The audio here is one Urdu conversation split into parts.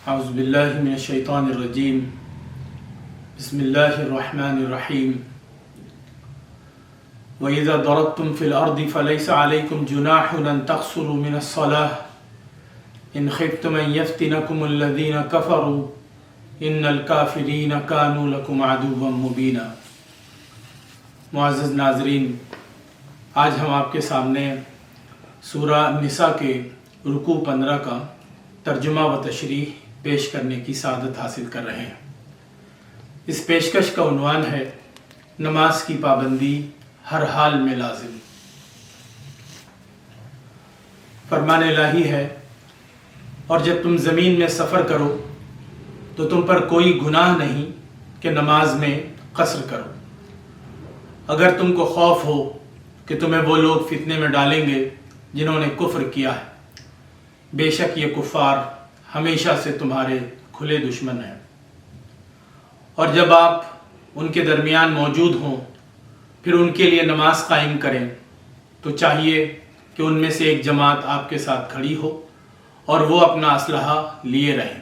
اعوذ باللہ من الشیطان الرجیم بسم اللہ الرحمن الرحیم وَإِذَا ضَرَبْتُمْ فِي الْأَرْضِ فَلَيْسَ عَلَيْكُمْ جُنَاحٌ أَن تَقْصُرُوا مِنَ الصَّلَاةِ إِنْ خِفْتُمْ أَن يَفْتِنَكُمُ الَّذِينَ كَفَرُوا إِنَّ الْكَافِرِينَ كَانُوا لَكُمْ عَدُوًّا مُبِينًا۔ معزز ناظرین، آج ہم آپ کے سامنے سورہ نساء کے رکوع 15 کا ترجمہ و تشریح پیش کرنے کی سعادت حاصل کر رہے ہیں۔ اس پیشکش کا عنوان ہے نماز کی پابندی ہر حال میں لازم۔ فرمان الہی ہے، اور جب تم زمین میں سفر کرو تو تم پر کوئی گناہ نہیں کہ نماز میں قصر کرو، اگر تم کو خوف ہو کہ تمہیں وہ لوگ فتنے میں ڈالیں گے جنہوں نے کفر کیا ہے۔ بے شک یہ کفار ہمیشہ سے تمہارے کھلے دشمن ہیں، اور جب آپ ان کے درمیان موجود ہوں پھر ان کے لیے نماز قائم کریں تو چاہیے کہ ان میں سے ایک جماعت آپ کے ساتھ کھڑی ہو اور وہ اپنا اسلحہ لیے رہیں،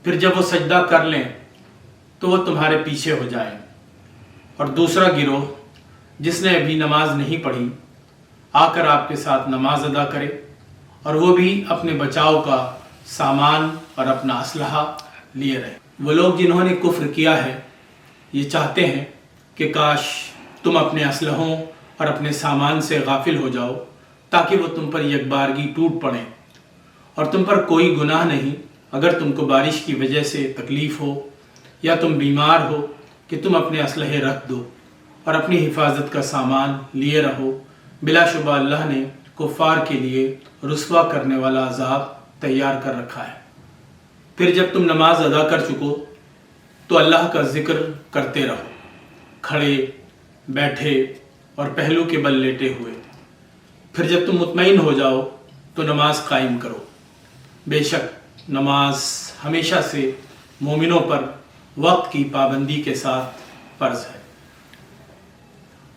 پھر جب وہ سجدہ کر لیں تو وہ تمہارے پیچھے ہو جائیں، اور دوسرا گروہ جس نے ابھی نماز نہیں پڑھی آ کر آپ کے ساتھ نماز ادا کرے، اور وہ بھی اپنے بچاؤ کا سامان اور اپنا اسلحہ لیے رہے۔ وہ لوگ جنہوں نے کفر کیا ہے یہ چاہتے ہیں کہ کاش تم اپنے اسلحوں اور اپنے سامان سے غافل ہو جاؤ تاکہ وہ تم پر یکبارگی ٹوٹ پڑیں، اور تم پر کوئی گناہ نہیں اگر تم کو بارش کی وجہ سے تکلیف ہو یا تم بیمار ہو کہ تم اپنے اسلحے رکھ دو اور اپنی حفاظت کا سامان لیے رہو۔ بلا شبہ اللہ نے کفار کے لیے رسوا کرنے والا عذاب تیار کر رکھا ہے۔ پھر جب تم نماز ادا کر چکو تو اللہ کا ذکر کرتے رہو، کھڑے، بیٹھے اور پہلو کے بل لیٹے ہوئے۔ پھر جب تم مطمئن ہو جاؤ تو نماز قائم کرو۔ بے شک نماز ہمیشہ سے مومنوں پر وقت کی پابندی کے ساتھ فرض ہے،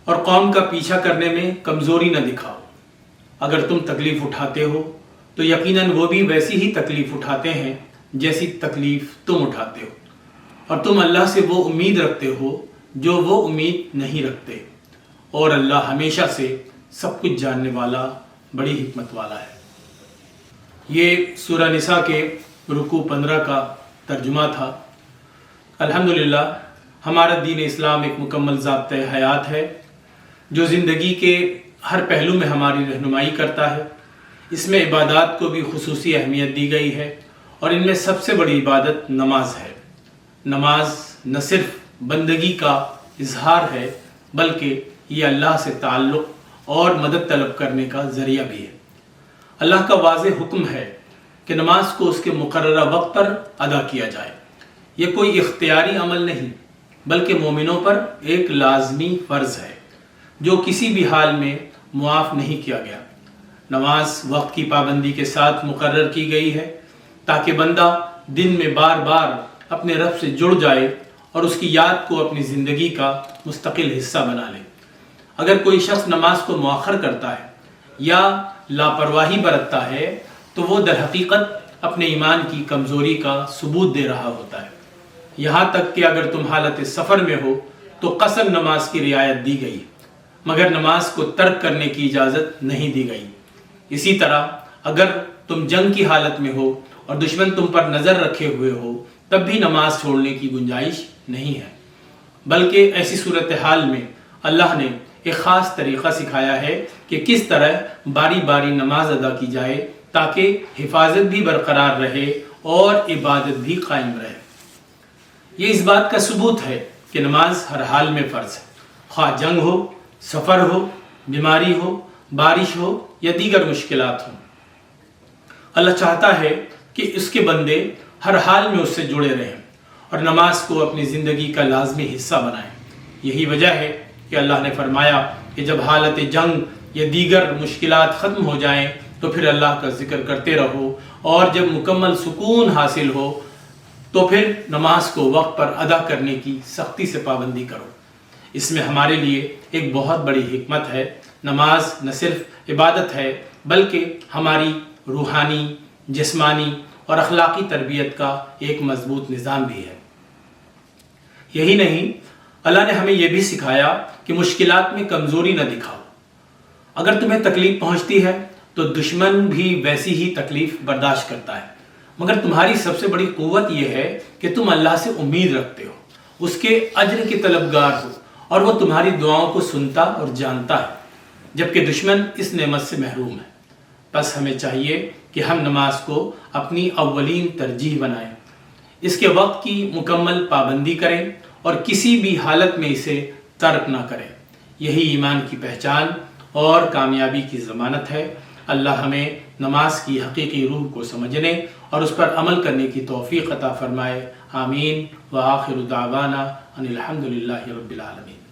اور قوم کا پیچھا کرنے میں کمزوری نہ دکھاؤ۔ اگر تم تکلیف اٹھاتے ہو تو یقیناً وہ بھی ویسی ہی تکلیف اٹھاتے ہیں جیسی تکلیف تم اٹھاتے ہو، اور تم اللہ سے وہ امید رکھتے ہو جو وہ امید نہیں رکھتے، اور اللہ ہمیشہ سے سب کچھ جاننے والا، بڑی حکمت والا ہے۔ یہ سورہ نساء کے رکوع 15 کا ترجمہ تھا۔ الحمدللہ ہمارا دین اسلام ایک مکمل ضابطۂ حیات ہے جو زندگی کے ہر پہلو میں ہماری رہنمائی کرتا ہے۔ اس میں عبادات کو بھی خصوصی اہمیت دی گئی ہے، اور ان میں سب سے بڑی عبادت نماز ہے۔ نماز نہ صرف بندگی کا اظہار ہے بلکہ یہ اللہ سے تعلق اور مدد طلب کرنے کا ذریعہ بھی ہے۔ اللہ کا واضح حکم ہے کہ نماز کو اس کے مقررہ وقت پر ادا کیا جائے۔ یہ کوئی اختیاری عمل نہیں بلکہ مومنوں پر ایک لازمی فرض ہے جو کسی بھی حال میں معاف نہیں کیا گیا۔ نماز وقت کی پابندی کے ساتھ مقرر کی گئی ہے تاکہ بندہ دن میں بار بار اپنے رب سے جڑ جائے اور اس کی یاد کو اپنی زندگی کا مستقل حصہ بنا لے۔ اگر کوئی شخص نماز کو مؤخر کرتا ہے یا لاپرواہی برتتا ہے تو وہ در حقیقت اپنے ایمان کی کمزوری کا ثبوت دے رہا ہوتا ہے۔ یہاں تک کہ اگر تم حالت سفر میں ہو تو قصر نماز کی رعایت دی گئی، مگر نماز کو ترک کرنے کی اجازت نہیں دی گئی۔ اسی طرح اگر تم جنگ کی حالت میں ہو اور دشمن تم پر نظر رکھے ہوئے ہو تب بھی نماز چھوڑنے کی گنجائش نہیں ہے، بلکہ ایسی صورتحال میں اللہ نے ایک خاص طریقہ سکھایا ہے کہ کس طرح باری باری نماز ادا کی جائے تاکہ حفاظت بھی برقرار رہے اور عبادت بھی قائم رہے۔ یہ اس بات کا ثبوت ہے کہ نماز ہر حال میں فرض ہے، خواہ جنگ ہو، سفر ہو، بیماری ہو، بارش ہو یا دیگر مشکلات ہوں۔ اللہ چاہتا ہے کہ اس کے بندے ہر حال میں اس سے جڑے رہیں اور نماز کو اپنی زندگی کا لازمی حصہ بنائیں۔ یہی وجہ ہے کہ اللہ نے فرمایا کہ جب حالت جنگ یا دیگر مشکلات ختم ہو جائیں تو پھر اللہ کا ذکر کرتے رہو، اور جب مکمل سکون حاصل ہو تو پھر نماز کو وقت پر ادا کرنے کی سختی سے پابندی کرو۔ اس میں ہمارے لیے ایک بہت بڑی حکمت ہے۔ نماز نہ صرف عبادت ہے بلکہ ہماری روحانی، جسمانی اور اخلاقی تربیت کا ایک مضبوط نظام بھی ہے۔ یہی نہیں، اللہ نے ہمیں یہ بھی سکھایا کہ مشکلات میں کمزوری نہ دکھاؤ۔ اگر تمہیں تکلیف پہنچتی ہے تو دشمن بھی ویسی ہی تکلیف برداشت کرتا ہے، مگر تمہاری سب سے بڑی قوت یہ ہے کہ تم اللہ سے امید رکھتے ہو، اس کے اجر کے طلبگار ہو، اور وہ تمہاری دعاؤں کو سنتا اور جانتا ہے، جبکہ دشمن اس نعمت سے محروم ہے۔ بس ہمیں چاہیے کہ ہم نماز کو اپنی اولین ترجیح بنائیں، اس کے وقت کی مکمل پابندی کریں اور کسی بھی حالت میں اسے ترک نہ کریں۔ یہی ایمان کی پہچان اور کامیابی کی ضمانت ہے۔ اللہ ہمیں نماز کی حقیقی روح کو سمجھنے اور اس پر عمل کرنے کی توفیق عطا فرمائے۔ آمین۔ وآخر دعوانا ان الحمد للہ رب العالمین۔